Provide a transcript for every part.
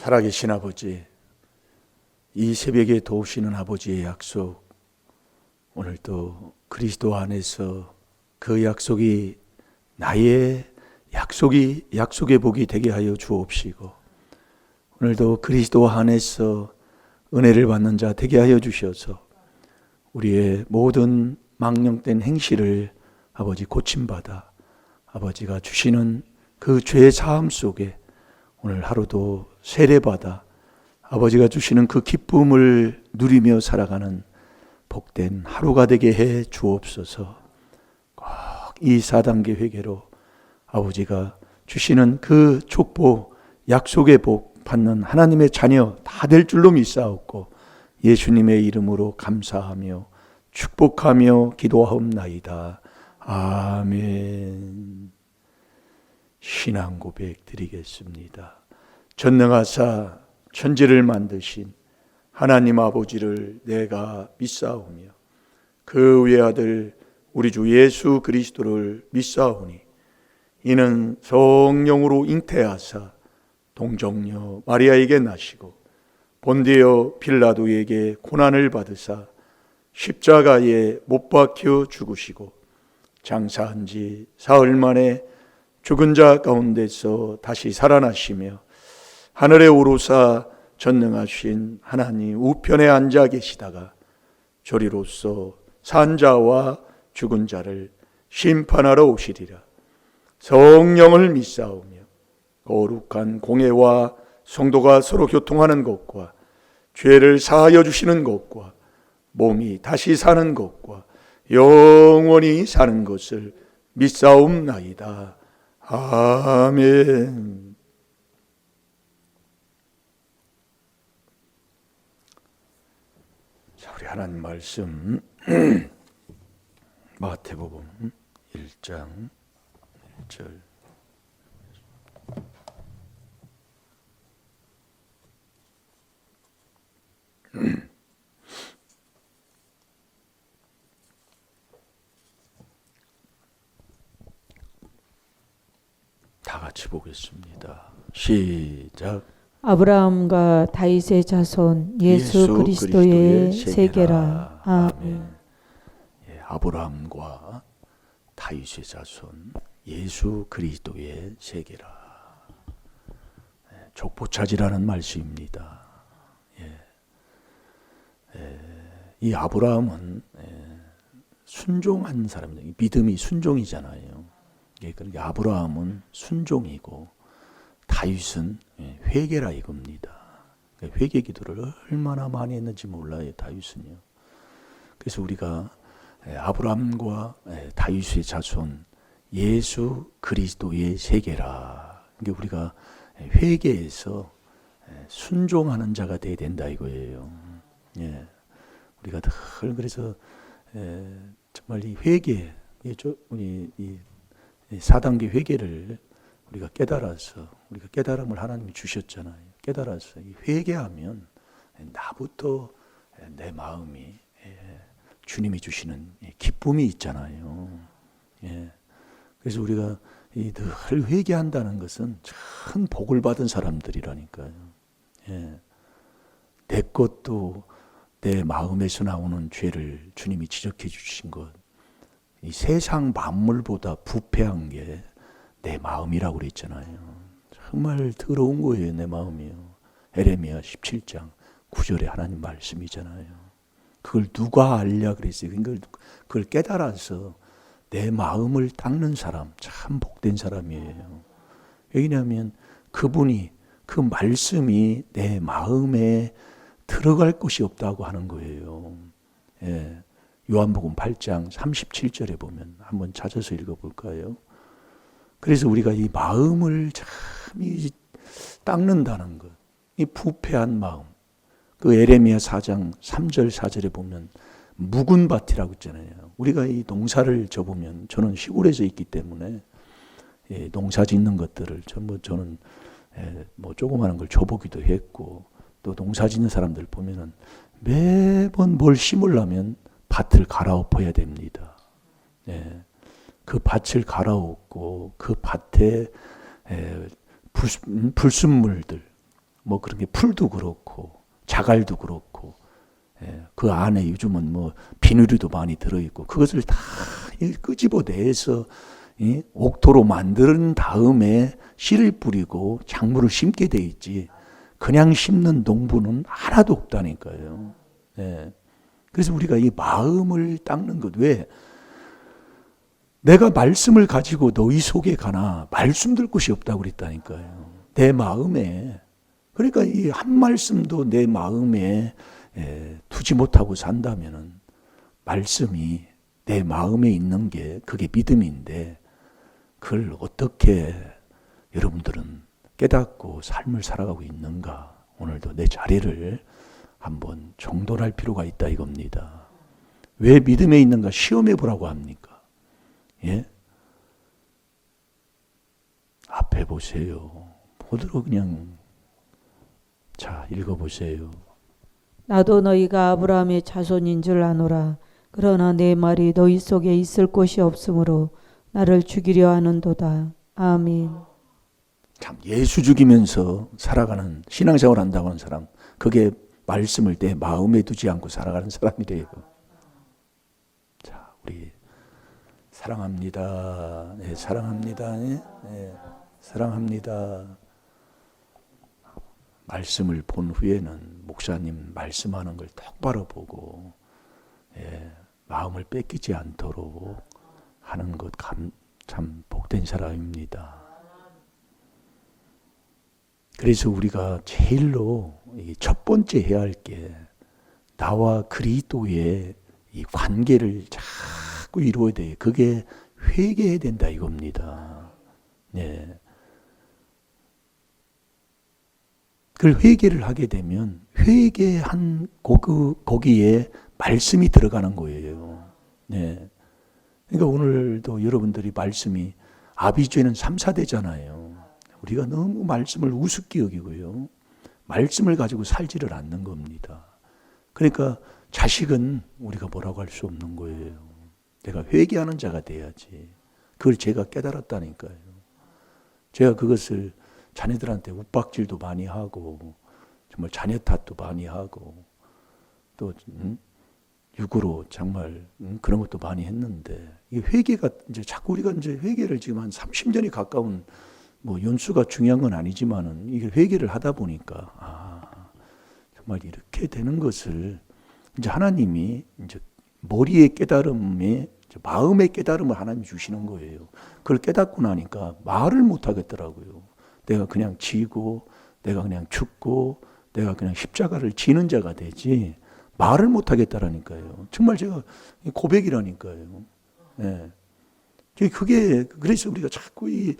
살아계신 아버지, 이 새벽에 도우시는 아버지의 약속, 오늘도 그리스도 안에서 그 약속이 나의 약속의 복이 되게 하여 주옵시고, 오늘도 그리스도 안에서 은혜를 받는 자 되게 하여 주셔서 우리의 모든 망령된 행실을 아버지 고침받아 아버지가 주시는 그 죄 사함 속에 오늘 하루도 세례받아 아버지가 주시는 그 기쁨을 누리며 살아가는 복된 하루가 되게 해 주옵소서. 꼭 이 4단계 회개로 아버지가 주시는 그 축복, 약속의 복 받는 하나님의 자녀 다 될 줄로 믿사옵고 예수님의 이름으로 감사하며 축복하며 기도하옵나이다. 아멘. 신앙 고백 드리겠습니다. 전능하사 천지를 만드신 하나님 아버지를 내가 믿사오며 그 외아들 우리 주 예수 그리스도를 믿사오니 이는 성령으로 잉태하사 동정녀 마리아에게 나시고 본디오 빌라도에게 고난을 받으사 십자가에 못 박혀 죽으시고 장사한 지 사흘 만에 죽은 자 가운데서 다시 살아나시며 하늘에 오르사 전능하신 하나님 우편에 앉아 계시다가 저리로서 산 자와 죽은 자를 심판하러 오시리라. 성령을 믿사오며 거룩한 공회와 성도가 서로 교통하는 것과 죄를 사하여 주시는 것과 몸이 다시 사는 것과 영원히 사는 것을 믿사옵나이다. 아멘. 자, 우리 하나님 말씀 마태복음 1장 1절 다 같이 보겠습니다. 시작. 아브라함과 다윗의 자손 예수 그리스도의 세계라. 아멘. 아브라함과 다윗의 자손 예수 그리스도의 세계라. 족보차지라는 말씀입니다. 이 아브라함은 순종한 사람들, 믿음이 순종이잖아요. 그러니까 아브라함은 순종이고 다윗은 회개라 이겁니다. 회개 기도를 얼마나 많이 했는지 몰라요, 다윗은요. 그래서 우리가 아브라함과 다윗의 자손 예수 그리스도의 세계라. 그러니까 우리가 회개에서 순종하는 자가 되어야 된다 이거예요. 우리가 늘 그래서 정말 이 회개, 우리 이 4단계 회개를 우리가 깨달아서 우리가 깨달음을 하나님이 주셨잖아요. 깨달아서 회개하면 나부터 내 마음이 주님이 주시는 기쁨이 있잖아요. 그래서 우리가 늘 회개한다는 것은 큰 복을 받은 사람들이라니까요. 내 것도 내 마음에서 나오는 죄를 주님이 지적해 주신 것, 이 세상 만물보다 부패한 게 내 마음이라고 그랬잖아요. 정말 더러운 거예요, 내 마음이요. 에레미야 17장 9절에 하나님 말씀이잖아요. 그걸 누가 알랴 그랬어요. 그걸 깨달아서 내 마음을 닦는 사람 참 복된 사람이에요. 왜냐하면 그분이 그 말씀이 내 마음에 들어갈 곳이 없다고 하는 거예요. 요한복음 8장 37절에 보면 한번 찾아서 읽어볼까요? 그래서 우리가 이 마음을 참 닦는다는 것, 이 부패한 마음, 그 에레미야 4장 3절 4절에 보면 묵은 밭이라고 있잖아요. 우리가 이 농사를 져보면, 저는 시골에서 있기 때문에 농사 짓는 것들을 전부 저는 뭐 조그마한 걸 줘보기도 했고, 또 농사 짓는 사람들 보면은 매번 뭘 심으려면 밭을 갈아엎어야 됩니다. 그 밭을 갈아엎고 그 밭에 불순물들, 뭐 그런 게 풀도 그렇고 자갈도 그렇고 그 안에 요즘은 뭐 비누리도 많이 들어있고 그것을 다 끄집어내서 옥토로 만든 다음에 씨를 뿌리고 작물을 심게 돼 있지 그냥 심는 농부는 하나도 없다니까요. 그래서 우리가 이 마음을 닦는 것, 왜? 내가 말씀을 가지고 너희 속에 가나 말씀 들 곳이 없다고 그랬다니까요. 내 마음에. 그러니까 이 한 말씀도 내 마음에 두지 못하고 산다면은 말씀이 내 마음에 있는 게 그게 믿음인데 그걸 어떻게 여러분들은 깨닫고 삶을 살아가고 있는가? 오늘도 내 자리를 한번 정돈할 필요가 있다 이겁니다. 왜 믿음에 있는가 시험해 보라고 합니까? 앞에 보세요. 그대로 그냥 자 읽어보세요. 나도 너희가 아브라함의 자손인 줄 아노라. 그러나 내 말이 너희 속에 있을 곳이 없으므로 나를 죽이려 하는도다. 아멘. 참 예수 죽이면서 살아가는 신앙생활 한다고 하는 사람, 그게 말씀을 내 마음에 두지 않고 살아가는 사람이래요. 자, 우리 사랑합니다. 사랑합니다. 사랑합니다. 말씀을 본 후에는 목사님 말씀하는 걸 똑바로 보고 마음을 뺏기지 않도록 하는 것 참 복된 사람입니다. 그래서 우리가 제일로 첫 번째 해야 할 게 나와 그리스도의 이 관계를 자꾸 이루어야 돼요. 그게 회개해야 된다 이겁니다. 그걸 회개를 하게 되면 회개한 거기에 말씀이 들어가는 거예요. 그러니까 오늘도 여러분들이 말씀이 아비죄는 3, 4대잖아요. 우리가 너무 말씀을 우습게 여기고요. 말씀을 가지고 살지를 않는 겁니다. 그러니까 자식은 우리가 뭐라고 할 수 없는 거예요. 내가 회개하는 자가 돼야지. 그걸 제가 깨달았다니까요. 제가 그것을 자녀들한테 욱박질도 많이 하고 정말 자녀 탓도 많이 하고 또 육으로 정말 그런 것도 많이 했는데 이 회개가 이제 자꾸 우리가 이제 회개를 지금 한 30년이 가까운 뭐 연수가 중요한 건 아니지만은 이게 회개를 하다 보니까 정말 이렇게 되는 것을 이제 하나님이 이제 머리의 깨달음에 마음의 깨달음을 하나님 주시는 거예요. 그걸 깨닫고 나니까 말을 못 하겠더라고요. 내가 그냥 지고 내가 그냥 죽고 내가 그냥 십자가를 지는 자가 되지 말을 못 하겠다라니까요. 정말 제가 고백이라니까요. 그게 그래서 우리가 자꾸 이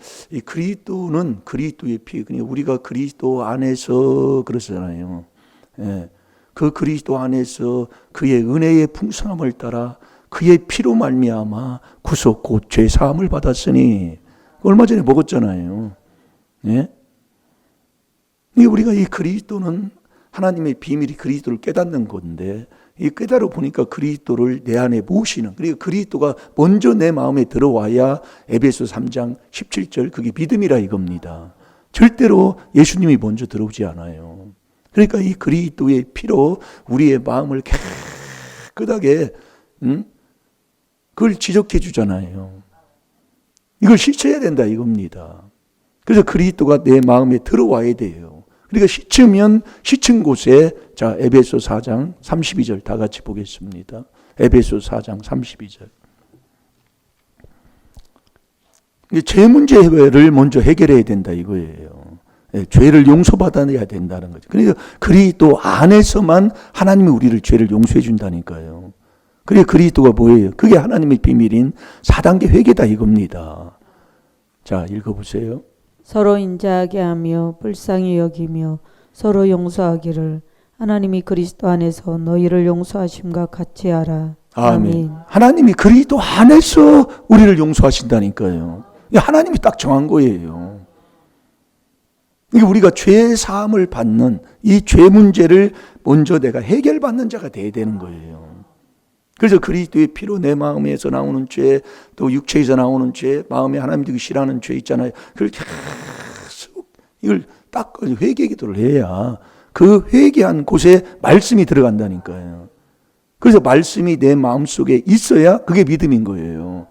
그리스도는 그리스도의 피, 그러니까 우리가 그리스도 안에서 그러잖아요. 그 그리스도 안에서 그의 은혜의 풍성함을 따라 그의 피로 말미암아 구속 곧 죄 사함을 받았으니 얼마 전에 먹었잖아요. 우리가 이 그리스도는 하나님의 비밀이 그리스도를 깨닫는 건데 이 깨달아 보니까 그리스도를 내 안에 모시는, 그리고 그리스도가 먼저 내 마음에 들어와야 에베소 3장 17절 그게 믿음이라 이겁니다. 절대로 예수님이 먼저 들어오지 않아요. 그러니까 이 그리스도의 피로 우리의 마음을 깨끗하게 그걸 지적해 주잖아요. 이걸 씻어야 된다 이겁니다. 그래서 그리스도가 내 마음에 들어와야 돼요. 그러니까 씻으면 씻은 곳에 자 에베소 4장 32절 다 같이 보겠습니다. 에베소 4장 32절. 죄 문제를 먼저 해결해야 된다 이거예요. 죄를 용서받아내야 된다는 거죠. 그러니까 그리스도 안에서만 하나님이 우리를 죄를 용서해 준다니까요. 그래 그리스도가 뭐예요? 그게 하나님의 비밀인 4단계 회개다 이겁니다. 자 읽어보세요. 서로 인자하게 하며 불쌍히 여기며 서로 용서하기를 하나님이 그리스도 안에서 너희를 용서하심과 같이 하라. 아멘. 하나님이 그리스도 안에서 우리를 용서하신다니까요. 하나님이 딱 정한 거예요. 우리가 죄 사함을 받는 이 죄 문제를 먼저 내가 해결받는 자가 돼야 되는 거예요. 그래서 그리스도의 피로 내 마음에서 나오는 죄, 또 육체에서 나오는 죄, 마음에 하나님 되기 싫어하는 죄 있잖아요. 그걸 계속 이걸 닦아 회개 기도를 해야 그 회개한 곳에 말씀이 들어간다니까요. 그래서 말씀이 내 마음속에 있어야 그게 믿음인 거예요.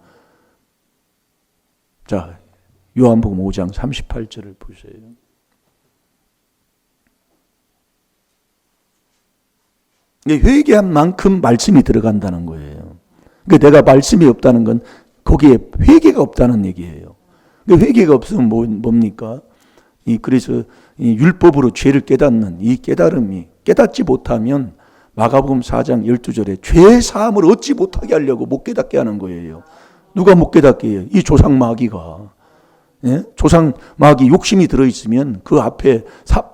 자, 요한복음 5장 38절을 보세요. 회개한 만큼 말씀이 들어간다는 거예요. 그러니까 내가 말씀이 없다는 건 거기에 회개가 없다는 얘기예요. 회개가 없으면 뭡니까? 그래서 율법으로 죄를 깨닫는 이 깨달음이 깨닫지 못하면 마가복음 4장 12절에 죄 사함을 얻지 못하게 하려고 못 깨닫게 하는 거예요. 누가 못 깨닫게 해요? 이 조상 마귀가. 예? 조상 마귀 욕심이 들어있으면 그 앞에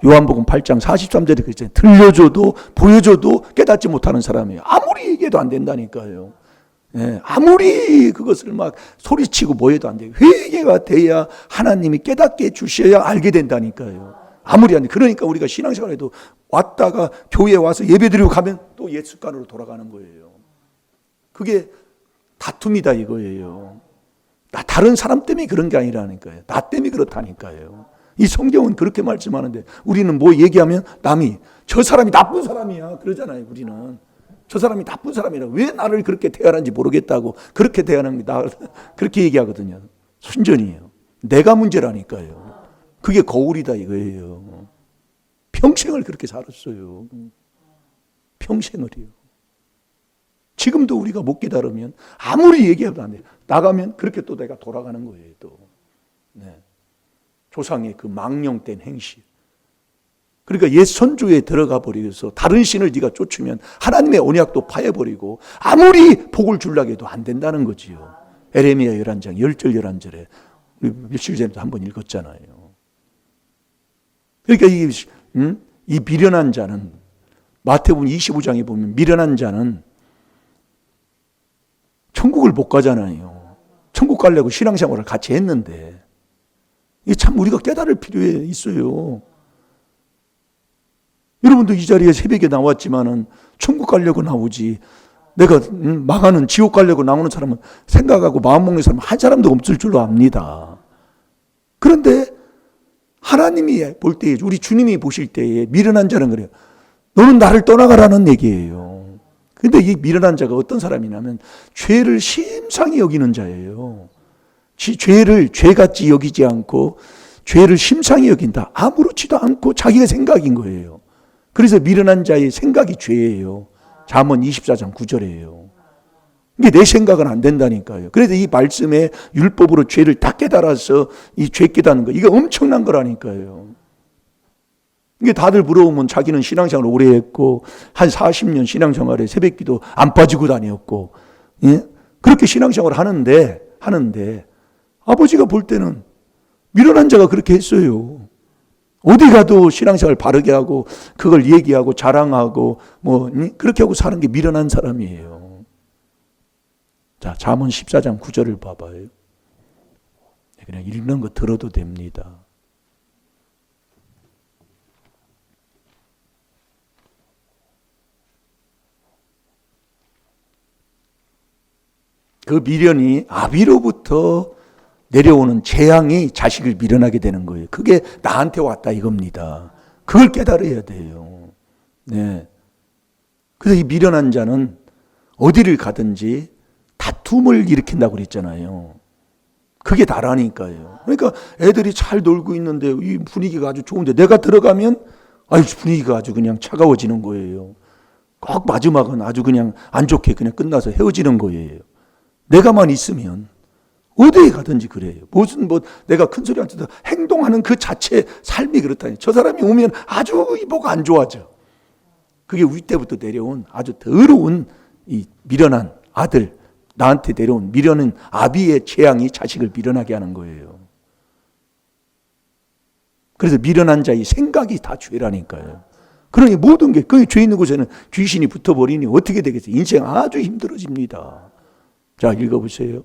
요한복음 8장 43절에 그랬잖아요. 들려줘도 보여줘도 깨닫지 못하는 사람이에요. 아무리 얘기해도 안 된다니까요. 예, 아무리 그것을 막 소리치고 뭐해도 안 돼요. 회개가 돼야 하나님이 깨닫게 해주셔야 알게 된다니까요. 아무리 안 돼. 그러니까 우리가 신앙생활에도 왔다가 교회에 와서 예배드리고 가면 또 옛 습관으로 돌아가는 거예요. 그게 다툼이다 이거예요. 다른 사람 때문에 그런 게 아니라니까요. 나 때문에 그렇다니까요. 이 성경은 그렇게 말씀하는데 우리는 뭐 얘기하면 남이 저 사람이 나쁜 사람이야 그러잖아요. 우리는 저 사람이 나쁜 사람이라 왜 나를 그렇게 대하는지 모르겠다고 그렇게 대하는 게 나 그렇게 얘기하거든요. 순전이에요. 내가 문제라니까요. 그게 거울이다 이거예요. 평생을 그렇게 살았어요. 평생을이요. 지금도 우리가 못 깨달으면 아무리 얘기해도 안 돼요. 나가면 그렇게 또 내가 돌아가는 거예요. 또 네. 조상의 그 망령된 행실. 그러니까 옛 선조에 들어가 버리면서 다른 신을 네가 쫓으면 하나님의 언약도 파해버리고 아무리 복을 주려고 해도 안 된다는 거지요. 에레미야 11장 10절 11절에 며칠 전에도 한번 읽었잖아요. 그러니까 이 미련한 자는 마태복음 25장에 보면 미련한 자는 천국을 못 가잖아요. 천국 가려고 신앙생활을 같이 했는데 이게 참 우리가 깨달을 필요에 있어요. 여러분도 이 자리에 새벽에 나왔지만은 천국 가려고 나오지 내가 망하는 지옥 가려고 나오는 사람은 생각하고 마음 먹는 사람은 한 사람도 없을 줄로 압니다. 그런데 하나님이 볼 때에 우리 주님이 보실 때에 미련한 자는 그래요. 너는 나를 떠나가라는 얘기예요. 근데 이 미련한 자가 어떤 사람이냐면 죄를 심상히 여기는 자예요. 죄를 죄같이 여기지 않고 죄를 심상히 여긴다. 아무렇지도 않고 자기가 생각인 거예요. 그래서 미련한 자의 생각이 죄예요. 잠언 24장 9절이에요. 이게 내 생각은 안 된다니까요. 그래서 이 말씀에 율법으로 죄를 다 깨달아서 이 죄 깨닫는 거, 이게 엄청난 거라니까요. 이게 다들 부러우면 자기는 신앙생활을 오래 했고 한 40년 신앙생활에 새벽기도 안 빠지고 다녔고, 예? 그렇게 신앙생활을 하는데 아버지가 볼 때는 미련한 자가 그렇게 했어요. 어디 가도 신앙생활 바르게 하고 그걸 얘기하고 자랑하고 그렇게 하고 사는 게 미련한 사람이에요. 자, 잠언 14장 9절을 봐봐요. 그냥 읽는 거 들어도 됩니다. 그 미련이 아비로부터 내려오는 재앙이 자식을 미련하게 되는 거예요. 그게 나한테 왔다 이겁니다. 그걸 깨달아야 돼요. 네. 그래서 이 미련한 자는 어디를 가든지 다툼을 일으킨다고 그랬잖아요. 그게 나라니까요. 그러니까 애들이 잘 놀고 있는데 이 분위기가 아주 좋은데 내가 들어가면 분위기가 아주 그냥 차가워지는 거예요. 꼭 마지막은 아주 그냥 안 좋게 그냥 끝나서 헤어지는 거예요. 내가만 있으면 어디에 가든지 그래요. 내가 큰 소리 안 쳐도 행동하는 그 자체 삶이 그렇다니. 저 사람이 오면 아주 뭐가 안 좋아져. 그게 우리 때부터 내려온 아주 더러운 이 미련한 아들, 나한테 내려온 미련한 아비의 재앙이 자식을 미련하게 하는 거예요. 그래서 미련한 자의 생각이 다 죄라니까요. 그러니 모든 게, 그 죄 있는 곳에는 귀신이 붙어버리니 어떻게 되겠어요? 인생 아주 힘들어집니다. 자, 읽어보세요.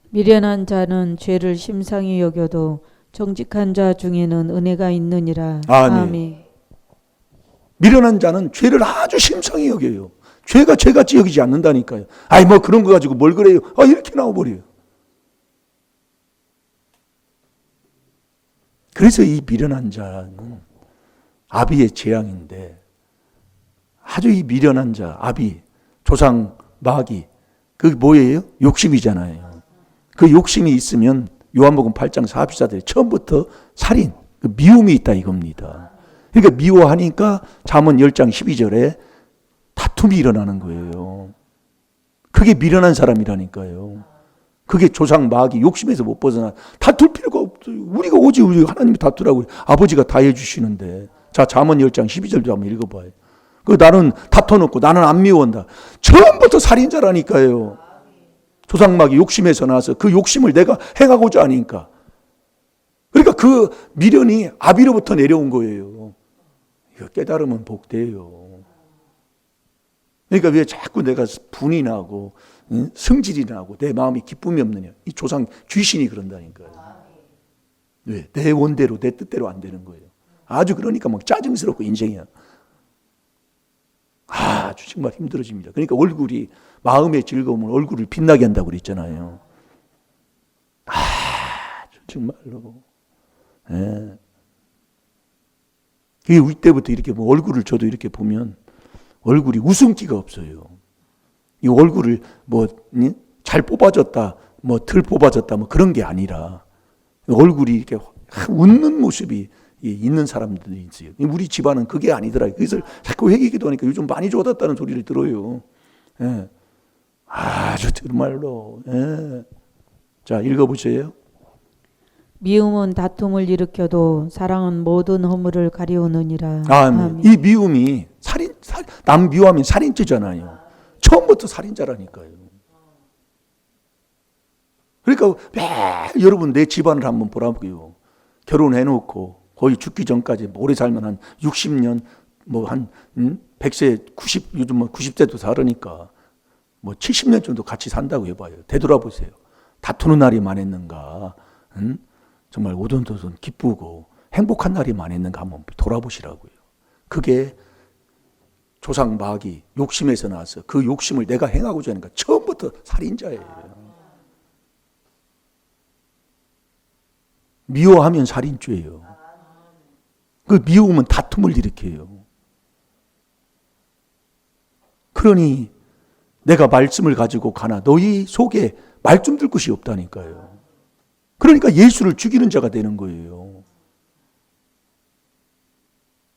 미련한 자는 죄를 심상히 여겨도 정직한 자 중에는 은혜가 있느니라. 아멘. 네. 미련한 자는 죄를 아주 심상히 여겨요. 죄가 죄같이 여기지 않는다니까요. 그런 거 가지고 뭘 그래요? 이렇게 나와버려요. 그래서 이 미련한 자는 아비의 재앙인데, 아주 이 미련한 자, 아비, 조상, 마귀, 그게 뭐예요? 욕심이잖아요. 그 욕심이 있으면 요한복음 8장 44절에 처음부터 살인, 그 미움이 있다 이겁니다. 그러니까 미워하니까 잠언 10장 12절에 다툼이 일어나는 거예요. 그게 미련한 사람이라니까요. 그게 조상 마귀 욕심에서 못 벗어나. 다툴 필요가 없어요. 우리가 오직 우리 하나님이 다투라고 아버지가 다 해주시는데. 자, 잠언 10장 12절도 한번 읽어봐요. 그 나는 다퉈놓고 나는 안 미워한다. 처음부터 살인자라니까요. 조상 마귀 욕심에서 나서 그 욕심을 내가 행하고자 하니까. 그러니까 그 미련이 아비로부터 내려온 거예요. 이거 깨달으면 복돼요. 그러니까 왜 자꾸 내가 분이 나고 성질이 나고 내 마음이 기쁨이 없느냐. 이 조상 귀신이 그런다니까요. 왜? 내 원대로 내 뜻대로 안 되는 거예요. 아주 그러니까 막 짜증스럽고 인생이야. 아주 정말 힘들어집니다. 그러니까 얼굴이 마음의 즐거움은 얼굴을 빛나게 한다고 그랬잖아요. 아주 정말로. 예. 그게 울 때부터 이렇게 뭐 얼굴을 저도 이렇게 보면 얼굴이 웃음기가 없어요. 이 얼굴을 뭐 잘 뽑아졌다, 뭐 덜 뽑아졌다, 뭐 그런 게 아니라 얼굴이 이렇게 웃는 모습이 있는 사람들이 있어요. 우리 집안은 그게 아니더라. 그래서 자꾸 회개기도 하니까 요즘 많이 좋아졌다는 소리를 들어요. 예. 아주 정말로. 예. 자, 읽어보세요. 미움은 다툼을 일으켜도 사랑은 모든 허물을 가리우느니라. 아멘. 이 미움이 남 미워하면 살인죄잖아요. 처음부터 살인자라니까요. 그러니까 매 여러분 내 집안을 한번 보라고요. 결혼해놓고 거의 죽기 전까지 오래 살면 한 60년, 뭐 한 100세, 90, 요즘 뭐 90세도 살으니까 뭐 70년 정도 같이 산다고 해봐요. 되돌아보세요. 다투는 날이 많았는가? 정말 오돈도돈 기쁘고 행복한 날이 많았는가 한번 돌아보시라고요. 그게 조상 마귀 욕심에서 나와서 그 욕심을 내가 행하고자 하니까 처음부터 살인자예요. 미워하면 살인죄예요. 그 미움은 다툼을 일으켜요. 그러니 내가 말씀을 가지고 가나 너희 속에 말 좀 들 곳이 없다니까요. 그러니까 예수를 죽이는 자가 되는 거예요.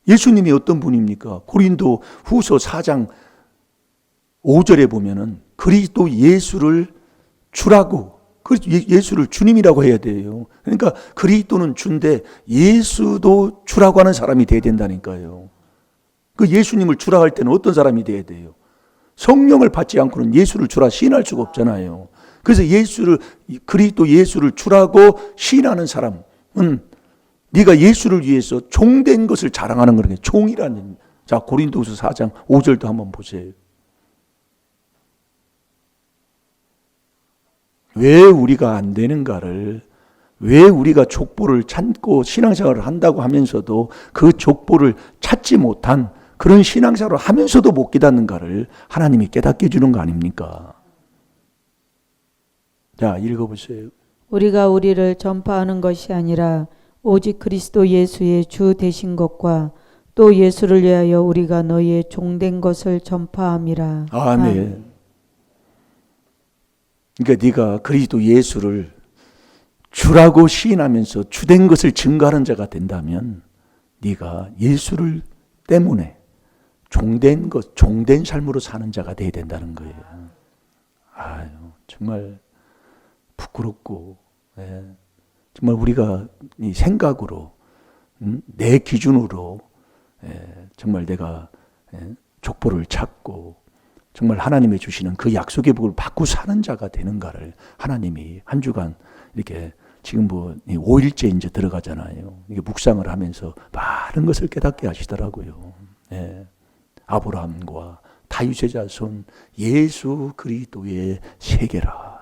예수님이 어떤 분입니까? 고린도 후서 4장 5절에 보면은 그리스도 예수를 주라고, 예수를 주님이라고 해야 돼요. 그러니까 그리스도는 주인데 예수도 주라고 하는 사람이 돼야 된다니까요. 그 예수님을 주라 할 때는 어떤 사람이 돼야 돼요? 성령을 받지 않고는 예수를 주라 시인할 수가 없잖아요. 그래서 그리스도 예수를 주라고 시인하는 사람은 네가 예수를 위해서 종된 것을 자랑하는 거예요. 종이라는. 자, 고린도후서 4장 5절도 한번 보세요. 왜 우리가 안 되는가를, 왜 우리가 족보를 찾고 신앙생활을 한다고 하면서도 그 족보를 찾지 못한 그런 신앙생활을 하면서도 못 깨닫는가를 하나님이 깨닫게 해주는 거 아닙니까? 자, 읽어보세요. 우리가 우리를 전파하는 것이 아니라 오직 그리스도 예수의 주 되신 것과 또 예수를 위하여 우리가 너희의 종된 것을 전파함이라. 아멘. 그러니까 네가 그리스도 예수를 주라고 시인하면서 주된 것을 증거하는 자가 된다면 네가 예수를 때문에 종된 삶으로 사는 자가 돼야 된다는 거예요. 아유, 정말 부끄럽고, 예. 정말 우리가 이 생각으로, 내 기준으로, 예, 정말 내가 족보를 찾고 정말 하나님이 주시는 그 약속의 복을 받고 사는 자가 되는가를 하나님이 한 주간 이렇게 지금 뭐 5일째 이제 들어가잖아요. 이게 묵상을 하면서 많은 것을 깨닫게 하시더라고요. 예. 아브라함과 다윗의 자손 예수 그리스도의 세계라.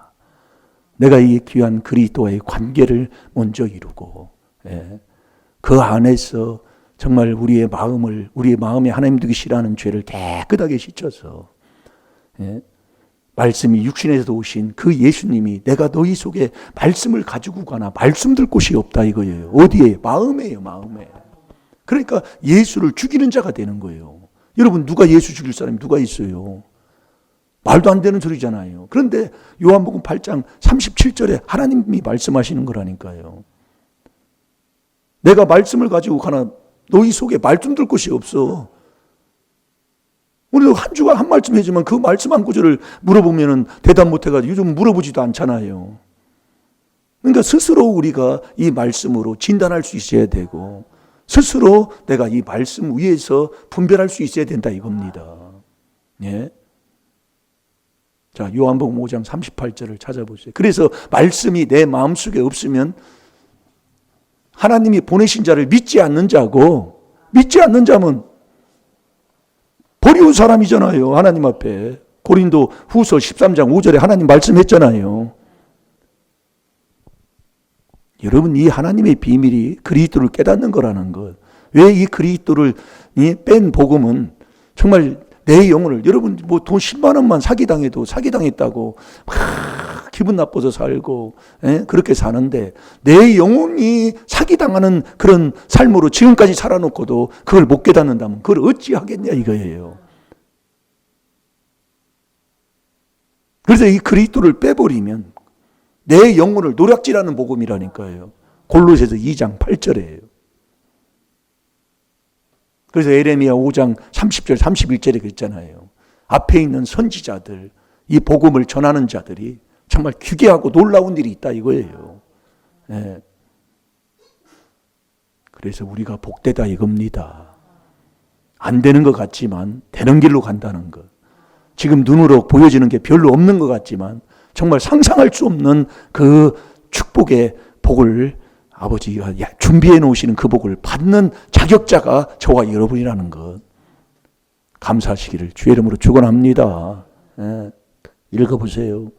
내가 이 귀한 그리스도와의 관계를 먼저 이루고, 예. 그 안에서 정말 우리의 마음에 하나님 두기 싫어하는 죄를 깨끗하게 씻어서, 예. 말씀이 육신에서 오신 그 예수님이 내가 너희 속에 말씀을 가지고 가나 말씀 들 곳이 없다 이거예요. 어디에? 마음에요, 마음에. 그러니까 예수를 죽이는 자가 되는 거예요. 여러분, 누가 예수 죽일 사람이 누가 있어요? 말도 안 되는 소리잖아요. 그런데 요한복음 8장 37절에 하나님이 말씀하시는 거라니까요. 내가 말씀을 가지고 가나 너희 속에 말씀 들 곳이 없어. 우리도 한 주간 한 말씀 해주면 그 말씀 한 구절을 물어보면 대답 못해가지고 요즘 물어보지도 않잖아요. 그러니까 스스로 우리가 이 말씀으로 진단할 수 있어야 되고 스스로 내가 이 말씀 위에서 분별할 수 있어야 된다 이겁니다. 예. 자, 요한복음 5장 38절을 찾아보세요. 그래서 말씀이 내 마음속에 없으면 하나님이 보내신 자를 믿지 않는 자고, 믿지 않는 자면 버리운 사람이잖아요. 하나님 앞에. 고린도 후서 13장 5절에 하나님 말씀했잖아요. 여러분, 이 하나님의 비밀이 그리스도를 깨닫는 거라는 것. 왜 이 그리스도를 뺀 복음은 정말 내 영혼을, 여러분 뭐 돈 10만 원만 사기당해도 사기당했다고 막 기분 나빠서 살고 그렇게 사는데 내 영혼이 사기당하는 그런 삶으로 지금까지 살아놓고도 그걸 못 깨닫는다면 그걸 어찌 하겠냐 이거예요. 그래서 이 그리스도를 빼버리면 내 영혼을 노략질하는 복음이라니까요. 골로새서 2장 8절이에요. 그래서 에레미야 5장 30절 31절에 그랬잖아요. 앞에 있는 선지자들, 이 복음을 전하는 자들이 정말 기괴하고 놀라운 일이 있다 이거예요. 네. 그래서 우리가 복되다 이겁니다. 안 되는 것 같지만 되는 길로 간다는 것. 지금 눈으로 보여지는 게 별로 없는 것 같지만 정말 상상할 수 없는 그 축복의 복을 아버지가 준비해 놓으시는 그 복을 받는 자격자가 저와 여러분이라는 것 감사하시기를 주의 이름으로 축원합니다. 예, 읽어보세요.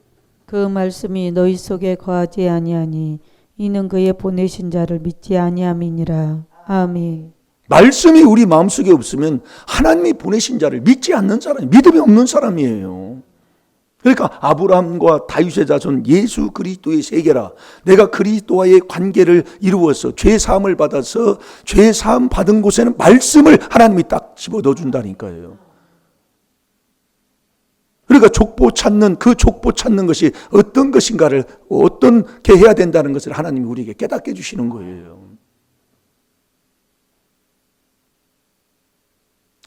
그 말씀이 너희 속에 거하지 아니하니 이는 그의 보내신 자를 믿지 아니함이니라. 아멘. 말씀이 우리 마음속에 없으면 하나님이 보내신 자를 믿지 않는 사람이, 믿음이 없는 사람이에요. 그러니까 아브라함과 다윗의 자손 예수 그리스도의 세계라. 내가 그리스도와의 관계를 이루어서 죄 사함을 받아서 죄 사함 받은 곳에는 말씀을 하나님이 딱 집어 넣어준다니까요. 그러니까 족보 찾는 것이 어떤 것인가를 어떻게 해야 된다는 것을 하나님이 우리에게 깨닫게 해주시는 거예요.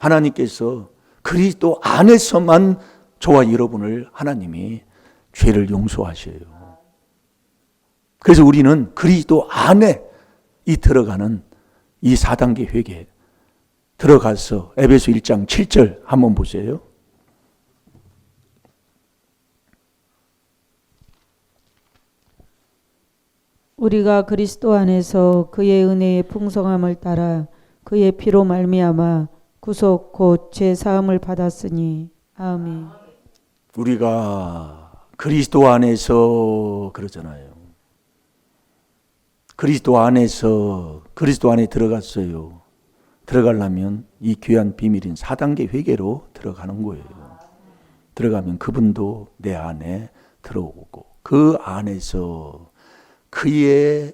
하나님께서 그리스도 안에서만 저와 여러분을 하나님이 죄를 용서하셔요. 그래서 우리는 그리스도 안에 들어가는 이 4단계 회개 들어가서 에베소 1장 7절 한번 보세요. 우리가 그리스도 안에서 그의 은혜의 풍성함을 따라 그의 피로 말미암아 구속 곧 죄 사함을 받았으니 아멘. 우리가 그리스도 안에서 그러잖아요. 그리스도 안에 들어갔어요. 들어가려면 이 귀한 비밀인 4단계 회개로 들어가는 거예요. 들어가면 그분도 내 안에 들어오고 그 안에서 그의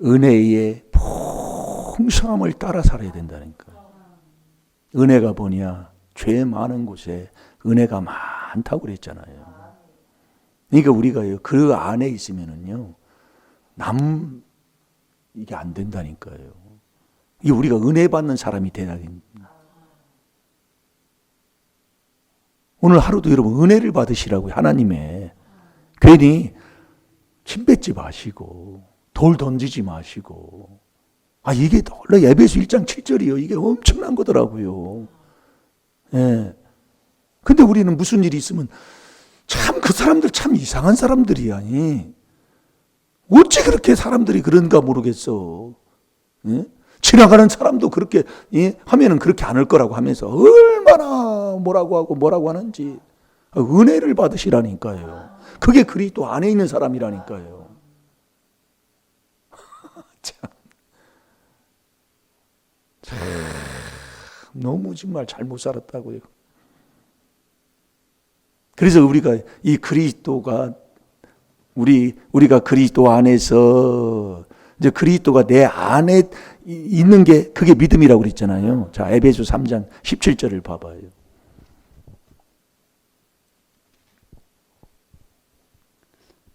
은혜의 풍성함을 따라 살아야 된다니까. 은혜가 뭐냐? 죄 많은 곳에 은혜가 많다고 그랬잖아요. 그러니까 우리가 그 안에 있으면은요, 이게 안 된다니까요. 이게 우리가 은혜 받는 사람이 되야 됩니다. 오늘 하루도 여러분 은혜를 받으시라고요. 하나님의. 괜히 침 뱉지 마시고 돌 던지지 마시고 이게 원래 에베소 1장 7절이요. 이게 엄청난 거더라고요. 예. 근데 우리는 무슨 일이 있으면 참 그 사람들 참 이상한 사람들이야. 어찌 그렇게 사람들이 그런가 모르겠어. 예? 지나가는 사람도 그렇게 하면은 그렇게 안 할 거라고 하면서 얼마나 뭐라고 하는지 은혜를 받으시라니까요. 그게 그리스도 안에 있는 사람이라니까요. 참. 너무 정말 잘못 살았다고요. 그래서 우리가 이 그리스도가 우리가 그리스도 안에서 이제 그리스도가 내 안에 있는 게 그게 믿음이라고 그랬잖아요. 자, 에베소 3장 17절을 봐봐요.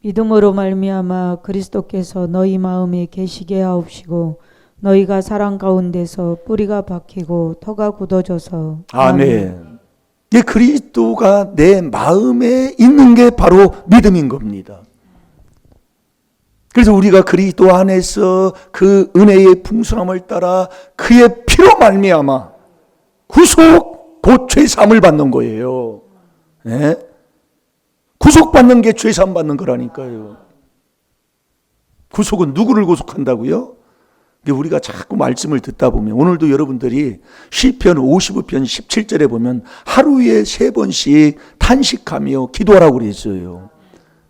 믿음으로 말미암아 그리스도께서 너희 마음에 계시게 하옵시고 너희가 사랑 가운데서 뿌리가 박히고 터가 굳어져서 아멘. 이 그리스도가 내 마음에 있는 게 바로 믿음인 겁니다. 그래서 우리가 그리스도 안에서 그 은혜의 풍성함을 따라 그의 피로 말미암아 구속 곧 죄사함을 받는 거예요. 네? 구속받는 게 죄사함 받는 거라니까요. 구속은 누구를 구속한다고요? 우리가 자꾸 말씀을 듣다 보면 오늘도 여러분들이 시편 55편 17절에 보면 하루에 3번씩 탄식하며 기도하라고 그랬어요.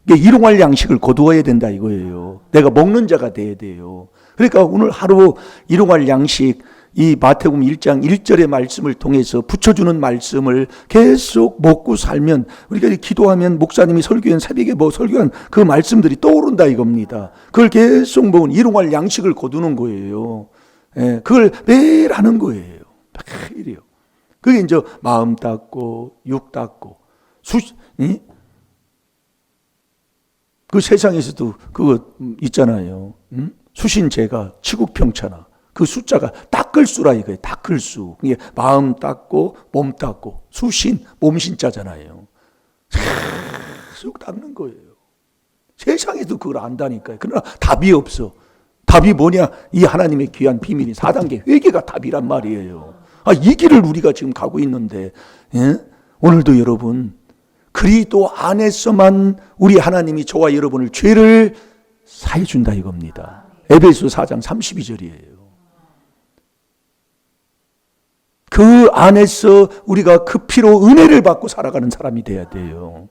일용할 양식을 거두어야 된다 이거예요. 내가 먹는 자가 돼야 돼요. 그러니까 오늘 하루 일용할 양식, 이 마태복음 1장 1절의 말씀을 통해서 붙여주는 말씀을 계속 먹고 살면 우리가 기도하면 목사님이 설교한 새벽에 설교한 그 말씀들이 떠오른다 이겁니다. 그걸 계속 먹은 일용할 양식을 거두는 거예요. 예, 그걸 매일 하는 거예요. 매일이요. 그게 이제 마음 닦고 육 닦고 그 세상에서도 그거 있잖아요. 수신제가 치국평천하. 그 숫자가 닦을 수라 이거예요. 닦을 수. 이게 마음 닦고 몸 닦고 수신 몸신자잖아요. 계속 닦는 거예요. 세상에도 그걸 안다니까요. 그러나 답이 없어. 답이 뭐냐? 이 하나님의 귀한 비밀이 4단계 회개가 답이란 말이에요. 이 길을 우리가 지금 가고 있는데 오늘도 여러분 그리스도 안에서만 우리 하나님이 저와 여러분을 죄를 사해 준다 이겁니다. 에베소 4장 32절이에요. 그 안에서 우리가 그 피로 은혜를 받고 살아가는 사람이 돼야 돼요.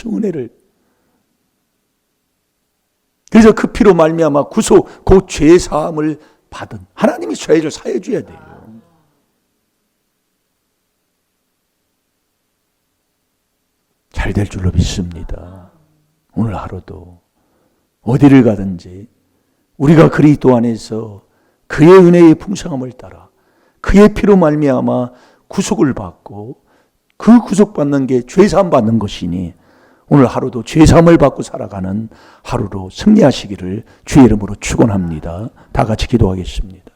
은혜를. 그래서 그 피로 말미암아 구속, 그 죄 사함을 받은 하나님이 죄를 사해 줘야 돼요. 잘 될 줄로 믿습니다. 오늘 하루도 어디를 가든지 우리가 그리스도 안에서 그의 은혜의 풍성함을 따라 그의 피로 말미암아 구속을 받고 그 구속받는 게 죄사함 받는 것이니 오늘 하루도 죄사함을 받고 살아가는 하루로 승리하시기를 주의 이름으로 축원합니다. 다 같이 기도하겠습니다.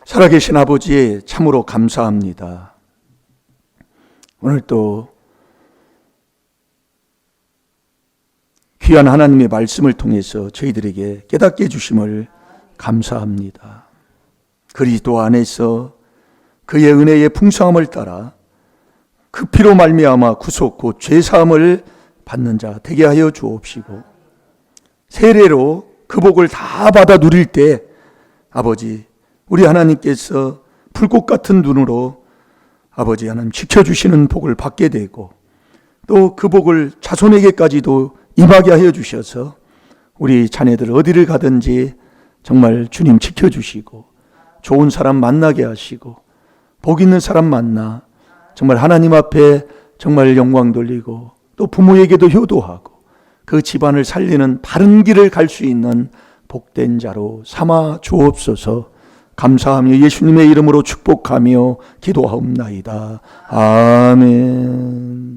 살아계신 아버지 참으로 감사합니다. 오늘 또 귀한 하나님의 말씀을 통해서 저희들에게 깨닫게 해주심을 감사합니다. 그리스도 안에서 그의 은혜의 풍성함을 따라 그 피로 말미암아 구속 곧 죄사함을 받는 자 되게 하여 주옵시고 세례로 그 복을 다 받아 누릴 때 아버지 우리 하나님께서 불꽃 같은 눈으로 아버지 하나님 지켜주시는 복을 받게 되고 또 그 복을 자손에게까지도 임하게 하여 주셔서 우리 자녀들 어디를 가든지 정말 주님 지켜주시고 좋은 사람 만나게 하시고 복 있는 사람 만나 정말 하나님 앞에 정말 영광 돌리고 또 부모에게도 효도하고 그 집안을 살리는 바른 길을 갈 수 있는 복된 자로 삼아 주옵소서. 감사하며 예수님의 이름으로 축복하며 기도하옵나이다. 아멘.